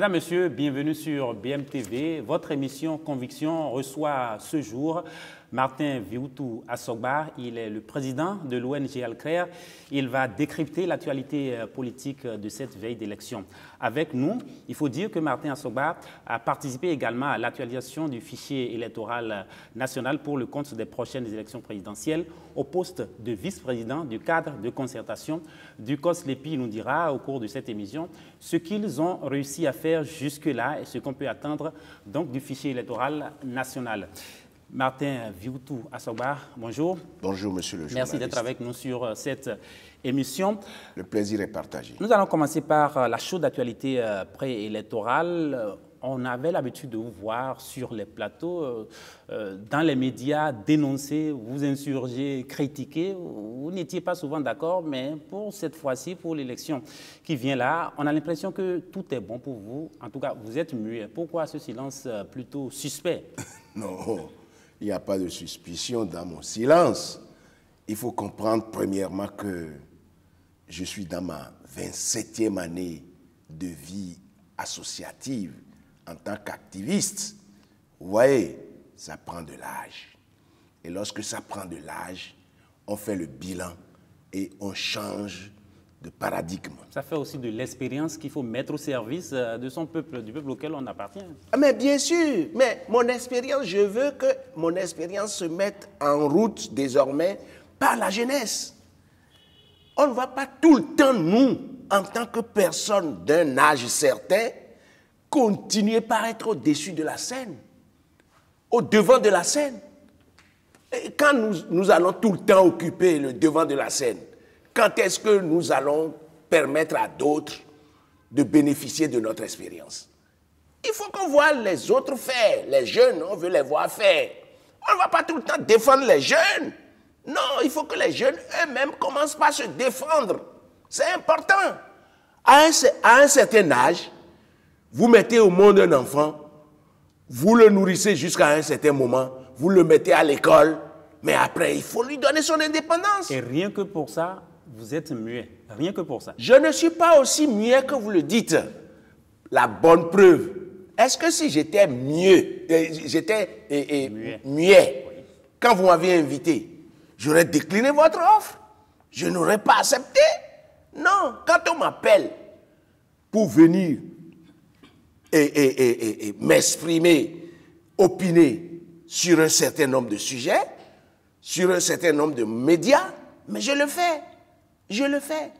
Madame, Monsieur, bienvenue sur BMTV. Votre émission Conviction reçoit ce jour Martin Viutu Assogba. Il est le président de l'ONG Alclair. Il va décrypter l'actualité politique de cette veille d'élection. Avec nous, il faut dire que Martin Assogba a participé également à l'actualisation du fichier électoral national pour le compte des prochaines élections présidentielles au poste de vice-président du cadre de concertation du COSLEPI. Il nous dira au cours de cette émission ce qu'ils ont réussi à faire jusque-là et ce qu'on peut attendre donc du fichier électoral national. Martin Viutu Assogba, bonjour. Bonjour, monsieur le journaliste. Merci d'être avec nous sur cette émission. Le plaisir est partagé. Nous allons commencer par la chaude actualité préélectorale. On avait l'habitude de vous voir sur les plateaux, dans les médias, dénoncer, vous insurger, critiquer. Vous n'étiez pas souvent d'accord, mais pour cette fois-ci, pour l'élection qui vient là, on a l'impression que tout est bon pour vous. En tout cas, vous êtes muet. Pourquoi ce silence plutôt suspect? Non, il n'y a pas de suspicion dans mon silence. Il faut comprendre premièrement que je suis dans ma 27e année de vie associative en tant qu'activiste. Vous voyez, ça prend de l'âge. Et lorsque ça prend de l'âge, on fait le bilan et on change de paradigme. Ça fait aussi de l'expérience qu'il faut mettre au service de son peuple, du peuple auquel on appartient. Mais bien sûr, mais mon expérience, je veux que mon expérience se mette en route désormais par la jeunesse. On ne va pas tout le temps, nous, en tant que personne d'un âge certain, continuer par être au-dessus de la scène, au devant de la scène. Et quand nous allons tout le temps occuper le devant de la scène, quand est-ce que nous allons permettre à d'autres de bénéficier de notre expérience? Il faut qu'on voit les autres faire. Les jeunes, on veut les voir faire. On ne va pas tout le temps défendre les jeunes. Non, il faut que les jeunes eux-mêmes commencent par se défendre. C'est important. À un certain âge, vous mettez au monde un enfant, vous le nourrissez jusqu'à un certain moment, vous le mettez à l'école, mais après, il faut lui donner son indépendance. Et rien que pour ça, vous êtes muet. Rien que pour ça. Je ne suis pas aussi muet que vous le dites. La bonne preuve. Est-ce que si j'étais muet, quand vous m'aviez invité, j'aurais décliné votre offre? Je n'aurais pas accepté? Non. Quand on m'appelle pour venir et m'exprimer, opiner sur un certain nombre de sujets, sur un certain nombre de médias, mais je le fais. Je le fais.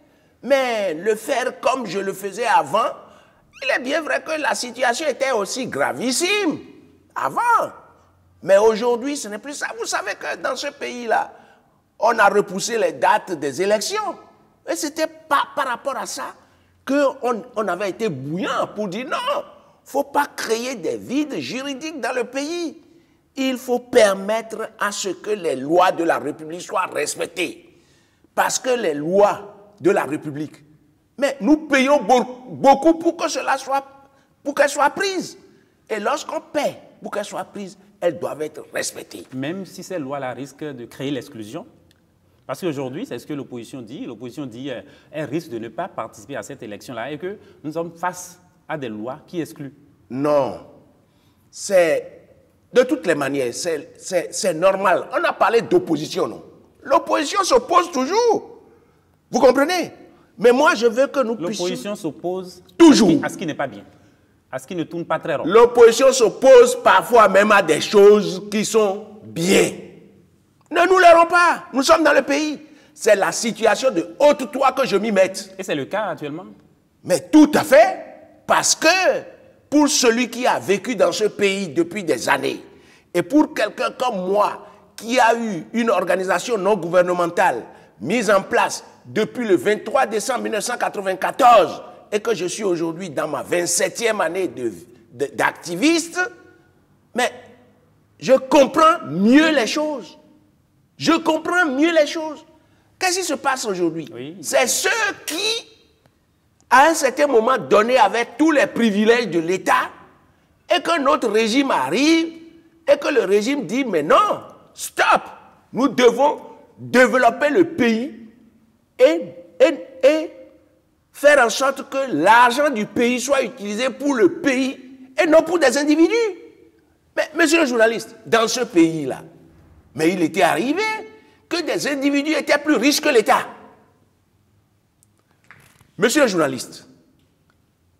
Mais le faire comme je le faisais avant, il est bien vrai que la situation était aussi gravissime avant. Mais aujourd'hui, ce n'est plus ça. Vous savez que dans ce pays-là, on a repoussé les dates des élections. Et ce n'était pas par rapport à ça qu'on avait été bouillant pour dire non, il ne faut pas créer des vides juridiques dans le pays. Il faut permettre à ce que les lois de la République soient respectées. Parce que les lois de la République, mais nous payons beaucoup pour que qu'elles soient prises. Et lorsqu'on paie pour qu'elles soient prises, elles doivent être respectées. Même si ces lois-là risquent de créer l'exclusion? Parce qu'aujourd'hui, c'est ce que l'opposition dit. L'opposition dit qu'elle risque de ne pas participer à cette élection-là et que nous sommes face à des lois qui excluent. Non. De toutes les manières, c'est normal. On a parlé d'opposition, non? L'opposition s'oppose toujours. Vous comprenez? Mais moi, je veux que nous puissions... L'opposition s'oppose toujours à ce qui n'est pas bien, à ce qui ne tourne pas très rond. L'opposition s'oppose parfois même à des choses qui sont bien. Ne nous leurrons pas. Nous sommes dans le pays. C'est la situation de haute toi que je m'y mette. Et c'est le cas actuellement? Mais tout à fait. Parce que pour celui qui a vécu dans ce pays depuis des années, et pour quelqu'un comme moi, qui a eu une organisation non gouvernementale mise en place depuis le 23 décembre 1994 et que je suis aujourd'hui dans ma 27e année d'activiste, mais je comprends mieux les choses. Je comprends mieux les choses. Qu'est-ce qui se passe aujourd'hui? Oui. C'est ceux qui, à un certain moment donné, avaient tous les privilèges de l'État et que notre régime arrive et que le régime dit, mais non, stop, nous devons développer le pays et faire en sorte que l'argent du pays soit utilisé pour le pays et non pour des individus. Mais, monsieur le journaliste, dans ce pays-là, mais il était arrivé que des individus étaient plus riches que l'État. Monsieur le journaliste,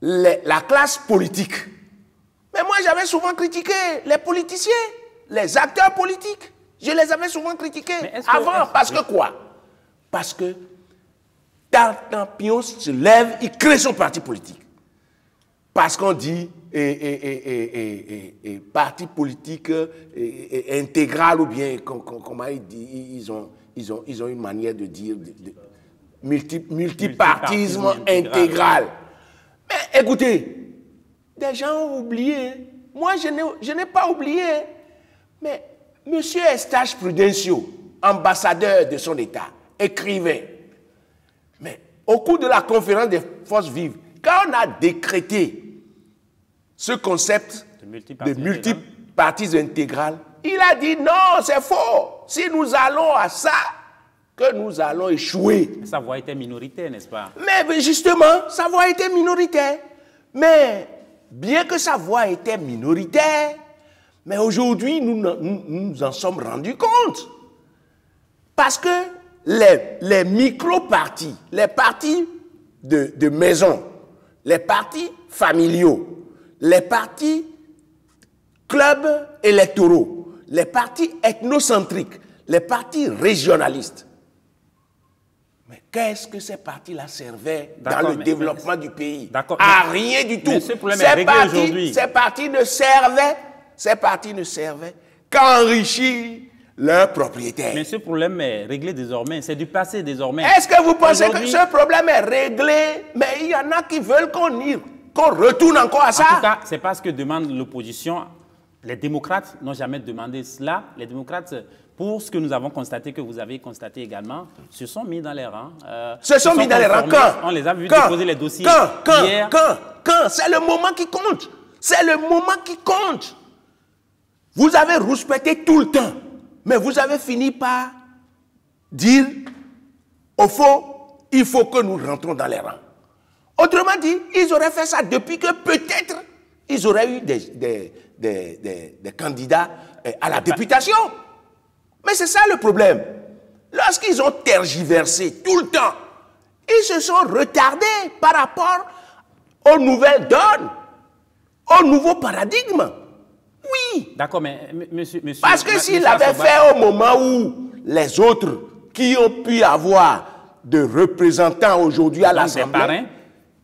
la classe politique, mais moi j'avais souvent critiqué les politiciens, les acteurs politiques, je les avais souvent critiqués avant, parce que quoi? Parce que Tartampion se lève, il crée son parti politique. Parce qu'on dit parti politique intégral ou bien, comment il dit, ils ont une manière de dire multipartisme intégral. Mais écoutez, des gens ont oublié. Moi, je n'ai pas oublié. Mais M. Eustache Prudencio, ambassadeur de son État, écrivait. Mais au cours de la conférence des forces vives, quand on a décrété ce concept de multipartisme intégral, il a dit non, c'est faux. Si nous allons à ça, que nous allons échouer. Sa voix était minoritaire, n'est-ce pas? Mais justement, sa voix était minoritaire. Mais bien que sa voix était minoritaire, mais aujourd'hui, nous nous en sommes rendus compte. Parce que les micro-partis, les partis de maison, les partis familiaux, les partis clubs électoraux, les partis ethnocentriques, les partis régionalistes. Mais qu'est-ce que ces partis-là servaient dans le développement du pays? À rien du tout. Ces partis ne servaient qu'à enrichir leurs propriétaires. Mais ce problème est réglé désormais, c'est du passé désormais. Est-ce que vous pensez que ce problème est réglé? Mais il y en a qui veulent qu'on retourne encore à ça. En tout cas, c'est pas ce que demande l'opposition. Les démocrates n'ont jamais demandé cela. Les démocrates, pour ce que nous avons constaté, que vous avez constaté également, se sont mis dans les rangs. Se sont mis dans les rangs quand? On les a vus déposer les dossiers hier. Quand? C'est le moment qui compte. C'est le moment qui compte. Vous avez rouspété tout le temps. Mais vous avez fini par dire, au fond, il faut que nous rentrons dans les rangs. Autrement dit, ils auraient fait ça depuis que peut-être ils auraient eu des candidats à la députation. Mais c'est ça le problème. Lorsqu'ils ont tergiversé tout le temps, ils se sont retardés par rapport aux nouvelles donnes, au nouveau paradigme. Oui. D'accord, mais monsieur... Parce que s'il l'avait fait au moment où les autres qui ont pu avoir de représentants aujourd'hui à l'Assemblée,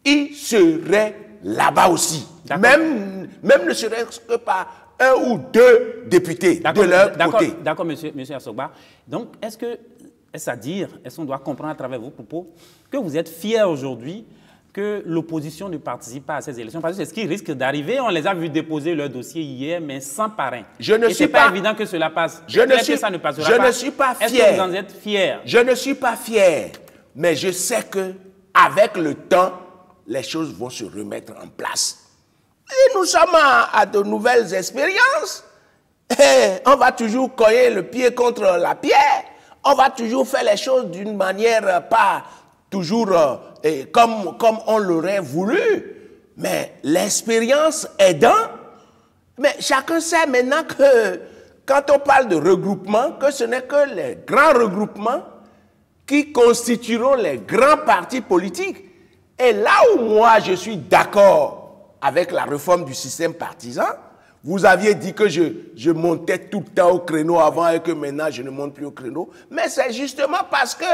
ils seraient là-bas aussi. Même ne serait-ce que par un ou deux députés de leur côté. D'accord, monsieur Assogba. Donc, est-ce à dire, est-ce qu'on doit comprendre à travers vos propos que vous êtes fiers aujourd'hui que l'opposition ne participe pas à ces élections? Parce que c'est ce qui risque d'arriver. On les a vus déposer leur dossier hier, mais sans parrain. Et ce n'est pas évident que cela passe. Je ne suis pas fier. Est-ce que vous en êtes fier? Je ne suis pas fier. Mais je sais qu'avec le temps, les choses vont se remettre en place. Et nous sommes à de nouvelles expériences. Et on va toujours cogner le pied contre la pierre. On va toujours faire les choses d'une manière pas toujours comme on l'aurait voulu. Mais l'expérience aidant, mais chacun sait maintenant que quand on parle de regroupement, que ce n'est que les grands regroupements qui constitueront les grands partis politiques. Et là où moi je suis d'accord avec la réforme du système partisan, vous aviez dit que je montais tout le temps au créneau avant et que maintenant je ne monte plus au créneau. Mais c'est justement parce que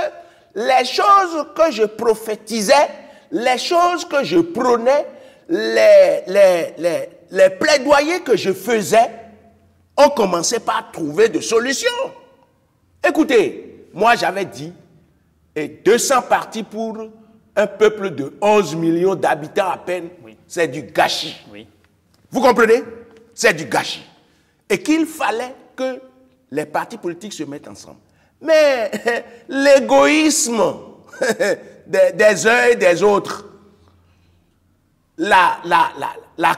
les choses que je prophétisais, les choses que je prônais, les plaidoyers que je faisais, ont commencé par trouver de solutions. Écoutez, moi j'avais dit, et 200 partis pour un peuple de 11 millions d'habitants à peine, oui. C'est du gâchis. Oui. Vous comprenez? C'est du gâchis. Et qu'il fallait que les partis politiques se mettent ensemble. Mais l'égoïsme des uns et des autres, la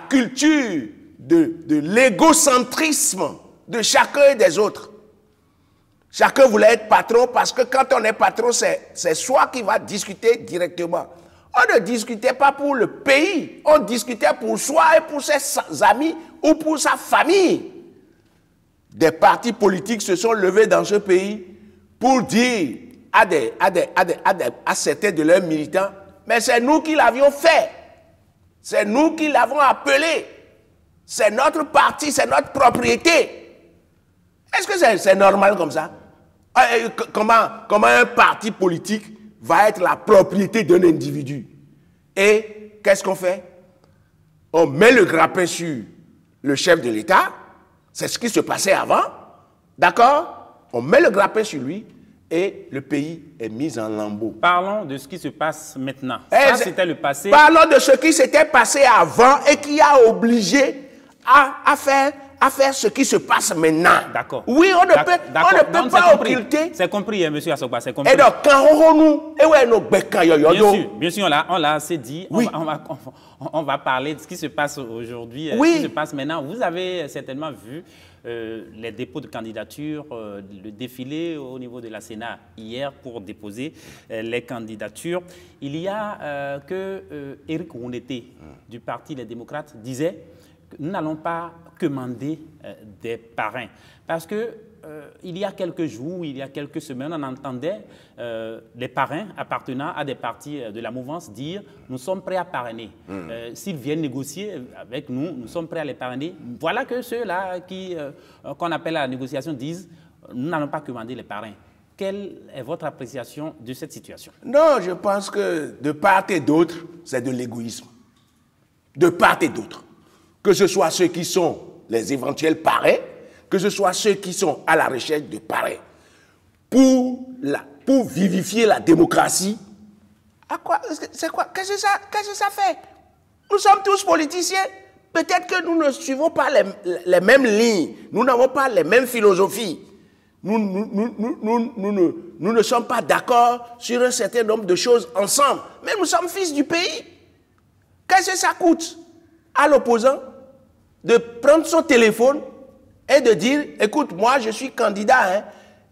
culture de l'égocentrisme de chacun et des autres. Chacun voulait être patron parce que quand on est patron, c'est soi qui va discuter directement. On ne discutait pas pour le pays, on discutait pour soi et pour ses amis ou pour sa famille. Des partis politiques se sont levés dans ce pays pour dire à certains de leurs militants, mais c'est nous qui l'avions fait, c'est nous qui l'avons appelé, c'est notre parti, c'est notre propriété. Est-ce que c'est normal comme ça? Comment un parti politique va être la propriété d'un individu? Et qu'est-ce qu'on fait? On met le grappin sur le chef de l'État, c'est ce qui se passait avant, d'accord? On met le grappin sur lui et le pays est mis en lambeaux. Parlons de ce qui se passe maintenant. Ça, c'était le passé. Parlons de ce qui s'était passé avant et qui a obligé à faire ce qui se passe maintenant. D'accord. Oui, on ne peut pas occulter. C'est compris, M. Assogba, c'est compris. Et donc, quand on bien sûr, on l'a assez dit. Oui. On va parler de ce qui se passe aujourd'hui, oui. Ce qui se passe maintenant. Vous avez certainement vu les dépôts de candidatures, le défilé au niveau de la Sénat hier pour déposer les candidatures. Il y a que Éric Rouneté du Parti des démocrates disait que nous n'allons pas commander des parrains. Parce que il y a quelques jours, il y a quelques semaines, on entendait les parrains appartenant à des partis de la mouvance dire « nous sommes prêts à parrainer. S'ils viennent négocier avec nous, nous sommes prêts à les parrainer. » Voilà que ceux-là qu'on appelle à la négociation disent « nous n'allons pas commander les parrains ». Quelle est votre appréciation de cette situation? Non, je pense que de part et d'autre, c'est de l'égoïsme. De part et d'autre. Que ce soit ceux qui sont les éventuels parrains, que ce soit ceux qui sont à la recherche de parrains. Pour vivifier la démocratie, à quoi? C'est quoi? Qu'est-ce que ça fait? Nous sommes tous politiciens. Peut-être que nous ne suivons pas les mêmes lignes. Nous n'avons pas les mêmes philosophies. Nous ne sommes pas d'accord sur un certain nombre de choses ensemble. Mais nous sommes fils du pays. Qu'est-ce que ça coûte à l'opposant de prendre son téléphone et de dire, écoute, moi je suis candidat, hein,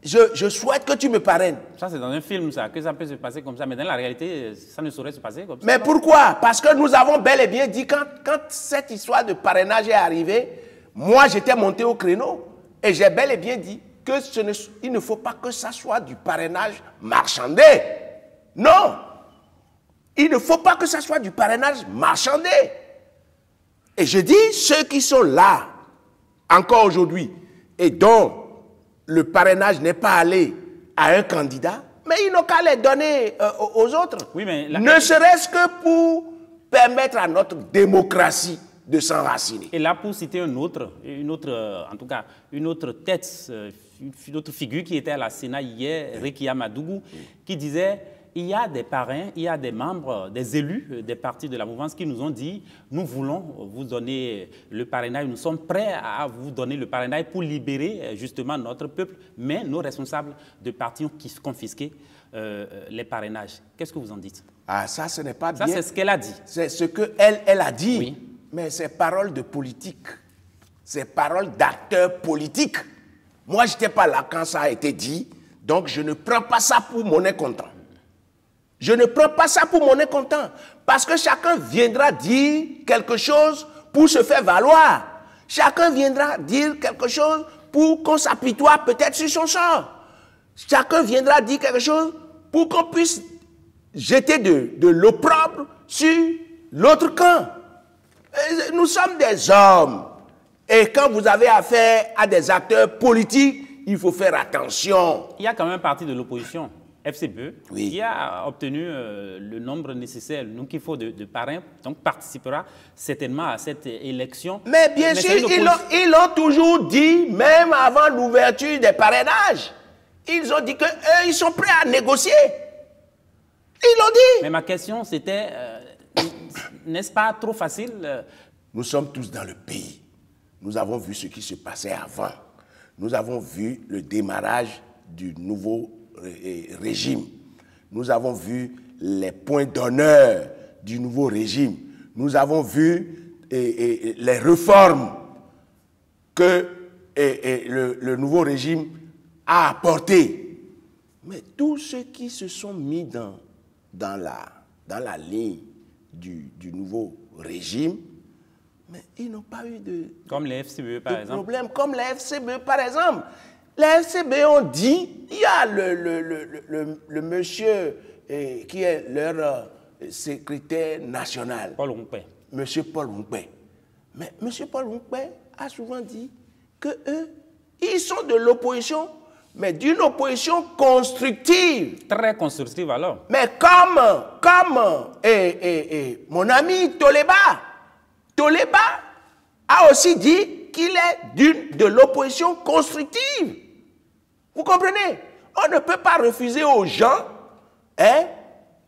je souhaite que tu me parraines. Ça c'est dans un film ça, que ça peut se passer comme ça, mais dans la réalité, ça ne saurait se passer comme ça. Mais pourquoi? Parce que nous avons bel et bien dit, quand cette histoire de parrainage est arrivée, moi j'étais monté au créneau et j'ai bel et bien dit qu'il ne faut pas que ça soit du parrainage marchandé. Non! Il ne faut pas que ça soit du parrainage marchandé. Et je dis, ceux qui sont là, encore aujourd'hui, et dont le parrainage n'est pas allé à un candidat, mais ils n'ont qu'à les donner aux autres. Oui, mais ne serait-ce que pour permettre à notre démocratie de s'enraciner. Et là, pour citer une autre tête, une autre figure qui était à la Sénat hier, Rekia Madougou, qui disait... Il y a des parrains, il y a des membres, des élus des partis de la mouvance qui nous ont dit « Nous voulons vous donner le parrainage, nous sommes prêts à vous donner le parrainage pour libérer justement notre peuple, mais nos responsables de partis ont confisqué les parrainages. » Qu'est-ce que vous en dites? Ah, ça, ce n'est pas bien. Ça, c'est ce qu'elle a dit. C'est ce qu'elle a dit. Oui. Mais c'est paroles de politique. C'est paroles d'acteurs politiques. Moi, je n'étais pas là quand ça a été dit, donc je ne prends pas ça pour monnaie comptant. Je ne prends pas ça pour monnaie comptant. Parce que chacun viendra dire quelque chose pour se faire valoir. Chacun viendra dire quelque chose pour qu'on s'apitoie peut-être sur son sort. Chacun viendra dire quelque chose pour qu'on puisse jeter de l'opprobre sur l'autre camp. Nous sommes des hommes. Et quand vous avez affaire à des acteurs politiques, il faut faire attention. Il y a quand même un parti de l'opposition, FCPE, oui, qui a obtenu le nombre nécessaire, donc il faut de parrains, donc participera certainement à cette élection. Mais bien sûr, ils l'ont toujours dit, même avant l'ouverture des parrainages. Ils ont dit qu'eux, ils sont prêts à négocier. Ils l'ont dit. Mais ma question, c'était, n'est-ce pas trop facile? Nous sommes tous dans le pays. Nous avons vu ce qui se passait avant. Nous avons vu le démarrage du nouveau régime. Nous avons vu les points d'honneur du nouveau régime. Nous avons vu les réformes que le nouveau régime a apportées. Mais tous ceux qui se sont mis dans dans la ligne du nouveau régime, mais ils n'ont pas eu de, comme les FCBE, par exemple. problème. Comme les FCBE, par exemple. Les FCBE ont dit, il y a le monsieur qui est leur secrétaire national. Paul Rompé. Monsieur Paul Rompé. Mais monsieur Paul Rompé a souvent dit que eux, ils sont de l'opposition, mais d'une opposition constructive. Très constructive alors. Mais comme mon ami Toleba a aussi dit qu'il est de l'opposition constructive. Vous comprenez? On ne peut pas refuser aux gens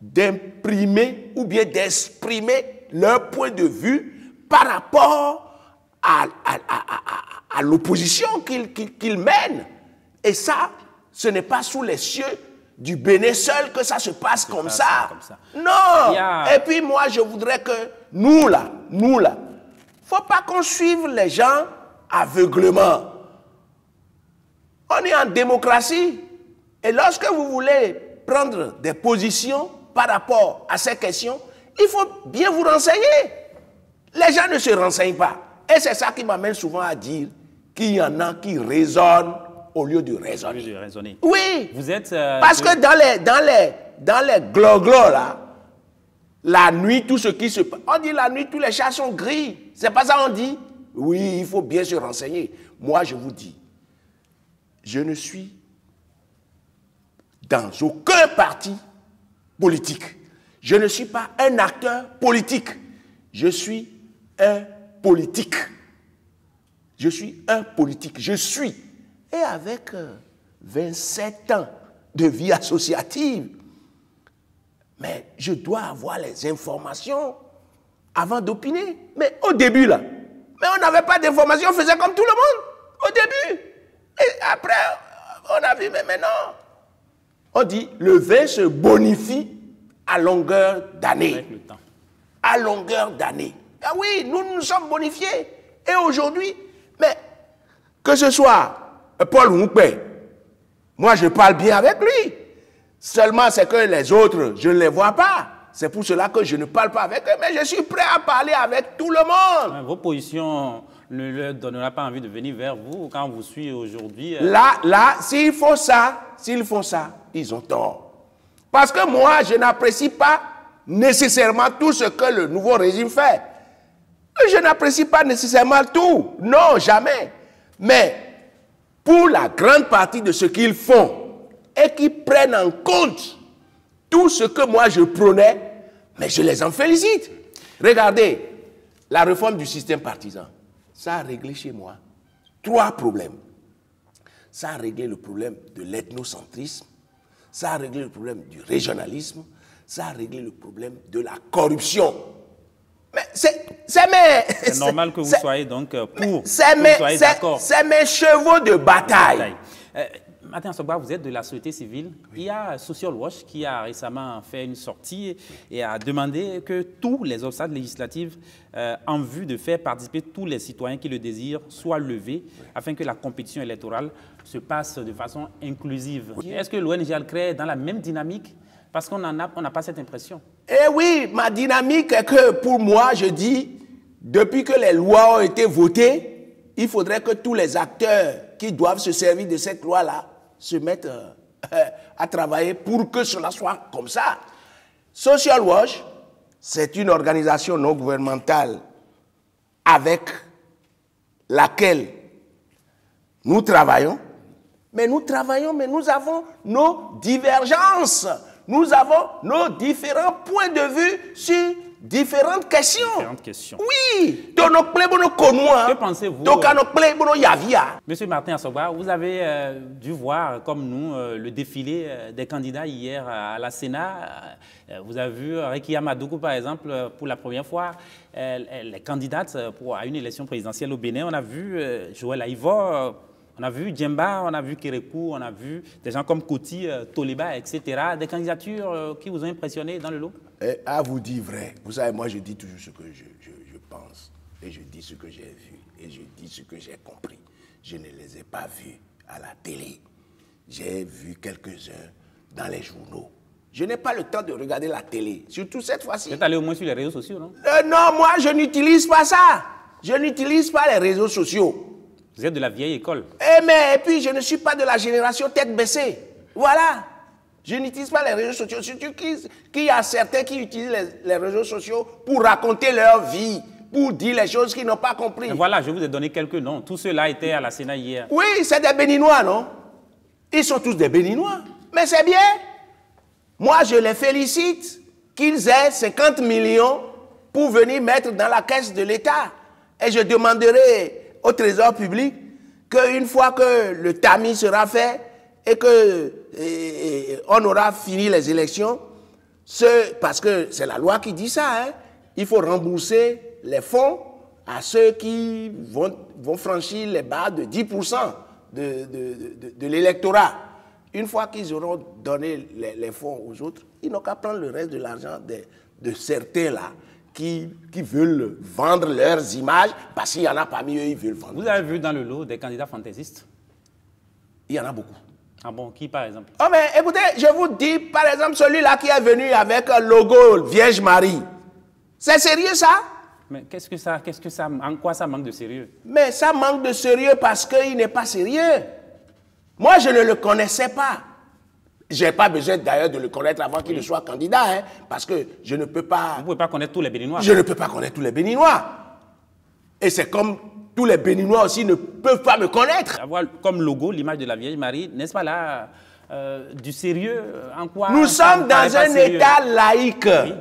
d'imprimer ou bien d'exprimer leur point de vue par rapport à l'opposition qu'ils mènent. Et ça, ce n'est pas sous les cieux du Bénin seul que ça se passe comme ça. Non. Et puis moi, je voudrais que nous là, faut pas qu'on suive les gens aveuglement. On est en démocratie. Et lorsque vous voulez prendre des positions par rapport à ces questions, il faut bien vous renseigner. Les gens ne se renseignent pas. Et c'est ça qui m'amène souvent à dire qu'il y en a qui raisonnent au lieu de raisonner. Oui. Vous êtes parce que dans les gloglos là, la nuit, tout ce qui se passe, on dit la nuit, tous les chats sont gris. C'est pas ça on dit? Oui, il faut bien se renseigner. Moi, je vous dis, je ne suis dans aucun parti politique. Je ne suis pas un acteur politique. Je suis un politique. Je suis un politique. Je suis. Et avec 27 ans de vie associative, mais je dois avoir les informations avant d'opiner. Mais au début, là, mais on n'avait pas d'informations, on faisait comme tout le monde. Au début. Et après, on a vu, mais maintenant, on dit, le vin se bonifie à longueur d'année. À longueur d'année. Ah oui, nous sommes bonifiés. Et aujourd'hui, mais que ce soit Paul Rompé, moi je parle bien avec lui. Seulement c'est que les autres, je ne les vois pas. C'est pour cela que je ne parle pas avec eux. Mais je suis prêt à parler avec tout le monde. Vos positions ne leur donnera pas envie de venir vers vous quand vous suivez aujourd'hui. Là, s'ils font ça, ils ont tort. Parce que moi, je n'apprécie pas nécessairement tout ce que le nouveau régime fait. Je n'apprécie pas nécessairement tout. Non, jamais. Mais pour la grande partie de ce qu'ils font et qui prennent en compte tout ce que moi je prônais, mais je les en félicite. Regardez, la réforme du système partisan, ça a réglé chez moi 3 problèmes. Ça a réglé le problème de l'ethnocentrisme, ça a réglé le problème du régionalisme, ça a réglé le problème de la corruption. Mais c'est normal que vous soyez donc pour. C'est mes chevaux de bataille. Martin Assogbar, vous êtes de la société civile. Oui. Il y a Social Watch qui a récemment fait une sortie et a demandé que tous les obstacles législatifs en vue de faire participer tous les citoyens qui le désirent soient levés afin que la compétition électorale se passe de façon inclusive. Oui. Est-ce que l'ONG Alcré est dans la même dynamique? Parce qu'on n'a pas cette impression. Eh oui, ma dynamique est que pour moi, je dis, depuis que les lois ont été votées, il faudrait que tous les acteurs qui doivent se servir de cette loi-là se mettent à travailler pour que cela soit comme ça. Social Watch, c'est une organisation non gouvernementale avec laquelle nous travaillons, mais nous avons nos divergences. Nous avons nos différents points de vue sur différentes questions. Oui. Que pensez-vous? Monsieur Martin Assogbar, vous avez dû voir, comme nous, le défilé des candidats hier à la Sénat. Vous avez vu Rekia Madoukou, par exemple, pour la première fois. Elle est candidate à une élection présidentielle au Bénin. On a vu Joël Aïvor. On a vu Djemba, on a vu Kérékou, on a vu des gens comme Koti, Toleba, etc. Des candidatures qui vous ont impressionné dans le lot? À vous dire vrai. Vous savez, moi, je dis toujours ce que je pense. Et je dis ce que j'ai vu. Et je dis ce que j'ai compris. Je ne les ai pas vus à la télé. J'ai vu quelques-uns dans les journaux. Je n'ai pas le temps de regarder la télé, surtout cette fois-ci. Vous êtes allé au moins sur les réseaux sociaux, non? Non, moi, je n'utilise pas ça. Je n'utilise pas les réseaux sociaux. Vous êtes de la vieille école. Et puis, je ne suis pas de la génération tête baissée. Voilà. Je n'utilise pas les réseaux sociaux. Surtout qu'il y a certains qui utilisent les réseaux sociaux pour raconter leur vie, pour dire les choses qu'ils n'ont pas compris. Et voilà, je vous ai donné quelques noms. Tous ceux-là étaient à la Sénat hier. Oui, c'est des Béninois, non? Ils sont tous des Béninois. Mais c'est bien. Moi, je les félicite qu'ils aient 50 millions pour venir mettre dans la caisse de l'État. Et je demanderai au Trésor public qu'une fois que le tamis sera fait et qu'on aura fini les élections, parce que c'est la loi qui dit ça, hein, il faut rembourser les fonds à ceux qui vont franchir les barres de 10% de l'électorat. Une fois qu'ils auront donné les fonds aux autres, ils n'ont qu'à prendre le reste de l'argent de certains là qui veulent vendre leurs images parce qu'il y en a parmi eux, ils veulent vendre. Vous avez vu dans le lot des candidats fantaisistes? Il y en a beaucoup. Ah bon, qui par exemple? Oh mais écoutez, je vous dis par exemple celui-là qui est venu avec un logo Vierge Marie. C'est sérieux ça? Mais en quoi ça manque de sérieux? Mais ça manque de sérieux parce qu'il n'est pas sérieux. Moi, je ne le connaissais pas. Je n'ai pas besoin d'ailleurs de le connaître avant qu'il ne soit candidat, hein, parce que je ne peux pas... Vous ne pouvez pas connaître tous les Béninois. Je ne peux pas connaître tous les Béninois. Et c'est comme tous les Béninois aussi ne peuvent pas me connaître. Avoir comme logo l'image de la Vierge Marie, n'est-ce pas là du sérieux? En quoi? Nous sommes dans un État laïque. Oui.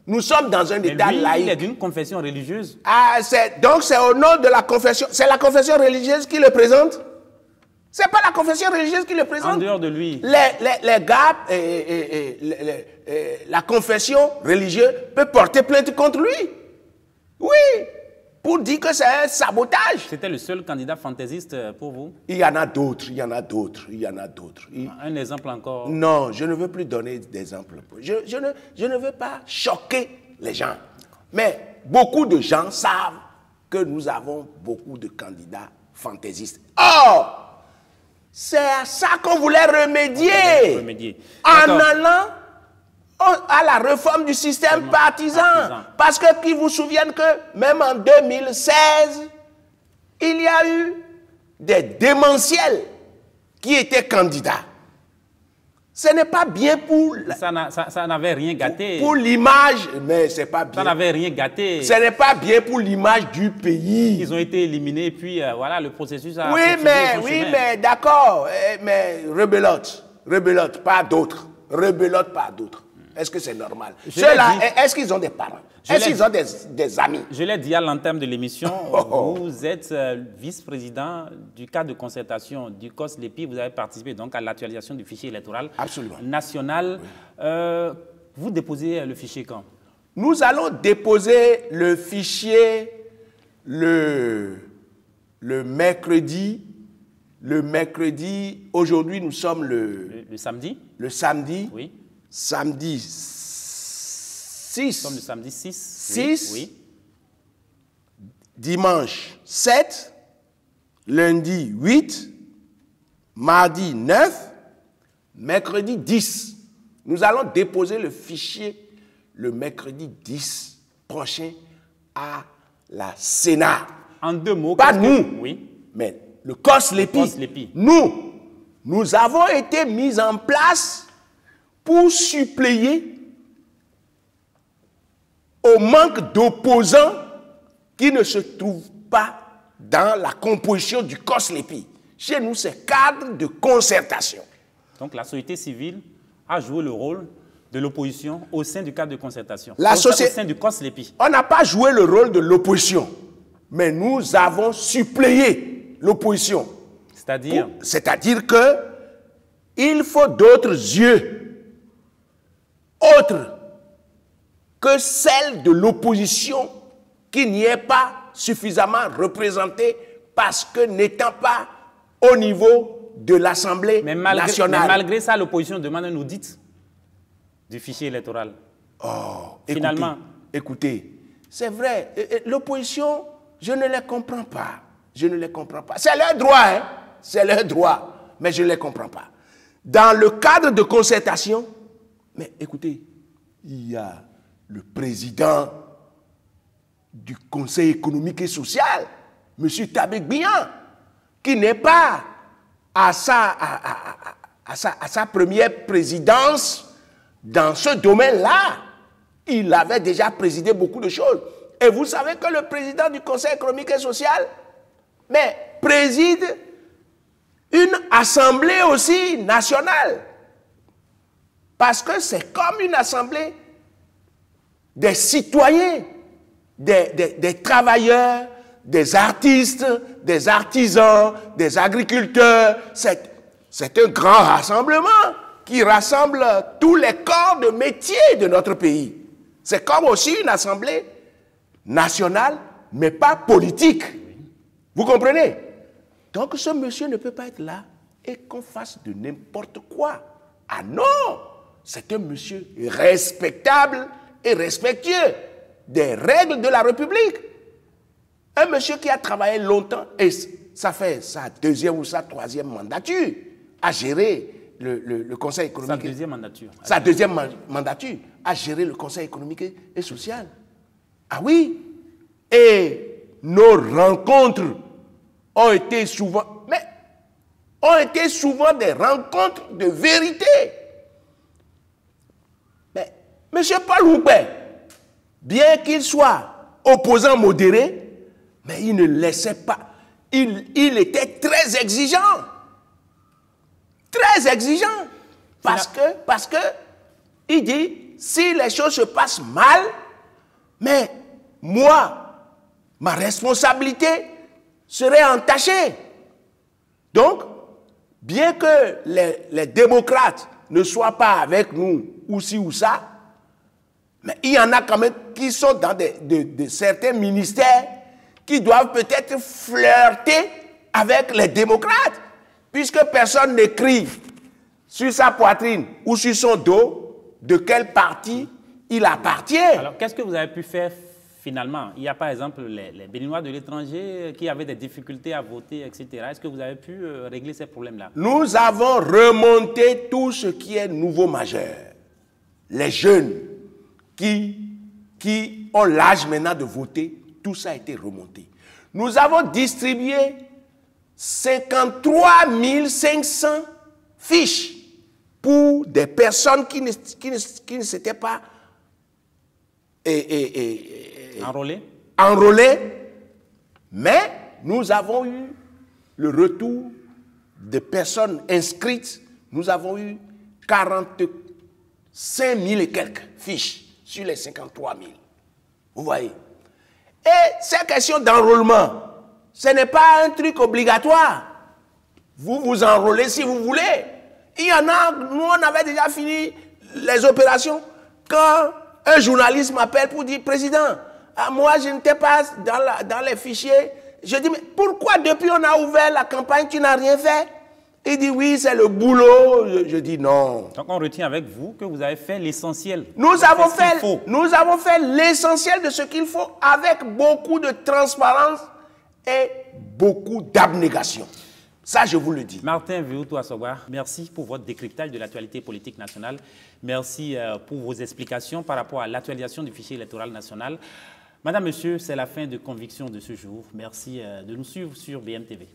Nous sommes dans un État laïque. Il est d'une confession religieuse. Ah, donc c'est au nom de la confession. C'est la confession religieuse qui le présente? C'est pas la confession religieuse qui le présente. En dehors de lui. Les gars, la confession religieuse peut porter plainte contre lui. Oui, pour dire que c'est un sabotage. C'était le seul candidat fantaisiste pour vous? Il y en a d'autres, il y en a d'autres, il y en a d'autres. Un exemple encore? Non, je ne veux plus donner d'exemples. Je ne veux pas choquer les gens. Mais beaucoup de gens savent que nous avons beaucoup de candidats fantaisistes. Or, c'est à ça qu'on voulait remédier. En allant à la réforme du système partisan. Parce que qu'ils vous souviennent que même en 2016, il y a eu des démentiels qui étaient candidats. Ce n'est pas bien pour... Ça n'avait rien gâté. Pour l'image, mais c'est pas bien. Ça n'avait rien gâté. Ce n'est pas bien pour l'image du pays. Ils ont été éliminés, puis voilà, le processus a... Oui, mais d'accord. Mais rebelote, pas d'autres. Rebelote, pas d'autres. Est-ce que c'est normal? Ceux-là, est-ce qu'ils ont des parents? Est-ce qu'ils ont des amis? Je l'ai dit à l'entame de l'émission, vous êtes vice-président du cadre de concertation du COS-LEPI. Vous avez participé donc à l'actualisation du fichier électoral national. Oui. Vous déposez le fichier quand? Nous allons déposer le fichier le mercredi. Le mercredi, aujourd'hui nous sommes le samedi. Le samedi. Oui. Samedi 6. Nous sommes le samedi 6. 6. Oui. Dimanche 7. Lundi 8. Mardi 9. Mercredi 10. Nous allons déposer le fichier le mercredi 10 prochain à la Sénat. En deux mots. Pas nous, oui. mais le COS-LEPI. Nous avons été mis en place pour suppléer au manque d'opposants qui ne se trouvent pas dans la composition du COS-LEPI. Chez nous, c'est cadre de concertation. Donc la société civile a joué le rôle de l'opposition au sein du cadre de concertation. Au sein du COS-LEPI. On n'a pas joué le rôle de l'opposition, mais nous avons suppléé l'opposition. C'est-à-dire que il faut d'autres yeux autre que celle de l'opposition qui n'y est pas suffisamment représentée parce que n'étant pas au niveau de l'Assemblée nationale. Mais malgré ça, l'opposition demande un audit du fichier électoral. Oh, finalement. Écoutez, c'est vrai, l'opposition, je ne les comprends pas. Je ne les comprends pas. C'est leur droit, hein? C'est leur droit, mais je ne les comprends pas. Dans le cadre de concertation, Mais écoutez, il y a le président du Conseil économique et social, M. Tabek Bian, qui n'est pas à sa première présidence dans ce domaine-là. Il avait déjà présidé beaucoup de choses. Et vous savez que le président du Conseil économique et social, mais préside une assemblée aussi nationale. Parce que c'est comme une assemblée des citoyens, des travailleurs, des artistes, des artisans, des agriculteurs. C'est un grand rassemblement qui rassemble tous les corps de métier de notre pays. C'est comme aussi une assemblée nationale, mais pas politique. Vous comprenez? Donc ce monsieur ne peut pas être là et qu'on fasse de n'importe quoi. Ah non! C'est un monsieur respectable et respectueux des règles de la République. Un monsieur qui a travaillé longtemps, et ça fait sa deuxième ou sa troisième mandature, à gérer le Conseil économique. Sa deuxième mandature. Sa deuxième mandature, à gérer le Conseil économique et social. Ah oui! Et nos rencontres ont été souvent, des rencontres de vérité. Mais M. Paul Houmbert, bien qu'il soit opposant modéré, mais il ne laissait pas, il était très exigeant. Très exigeant. Parce que il dit, si les choses se passent mal, mais moi, ma responsabilité serait entachée. Donc, bien que les démocrates ne soient pas avec nous, ou ci ou ça, mais il y en a quand même qui sont dans de certains ministères qui doivent peut-être flirter avec les démocrates, puisque personne n'écrit sur sa poitrine ou sur son dos de quel parti il appartient. Alors, qu'est-ce que vous avez pu faire finalement? Il y a par exemple les Béninois de l'étranger qui avaient des difficultés à voter, etc. Est-ce que vous avez pu régler ces problèmes-là? Nous avons remonté tout ce qui est nouveau majeur. Les jeunes qui ont l'âge maintenant de voter, tout ça a été remonté. Nous avons distribué 53 500 fiches pour des personnes qui ne s'étaient pas enrôlées. Mais nous avons eu le retour de personnes inscrites. Nous avons eu 45 000 et quelques fiches sur les 53 000. Vous voyez? Et ces questions d'enrôlement, ce n'est pas un truc obligatoire. Vous vous enrôlez si vous voulez. Il y en a, nous on avait déjà fini les opérations. Quand un journaliste m'appelle pour dire, Président, moi je n'étais pas dans les fichiers. Je dis, mais pourquoi depuis on a ouvert la campagne, tu n'as rien fait? Il dit, oui, c'est le boulot. Je dis, non. Donc on retient avec vous que vous avez fait l'essentiel. Nous avons fait l'essentiel de ce qu'il faut avec beaucoup de transparence et beaucoup d'abnégation. Ça, je vous le dis. Martin Viutu Assogbar, merci pour votre décryptage de l'actualité politique nationale. Merci pour vos explications par rapport à l'actualisation du fichier électoral national. Madame, Monsieur, c'est la fin de Conviction de ce jour. Merci de nous suivre sur BMTV.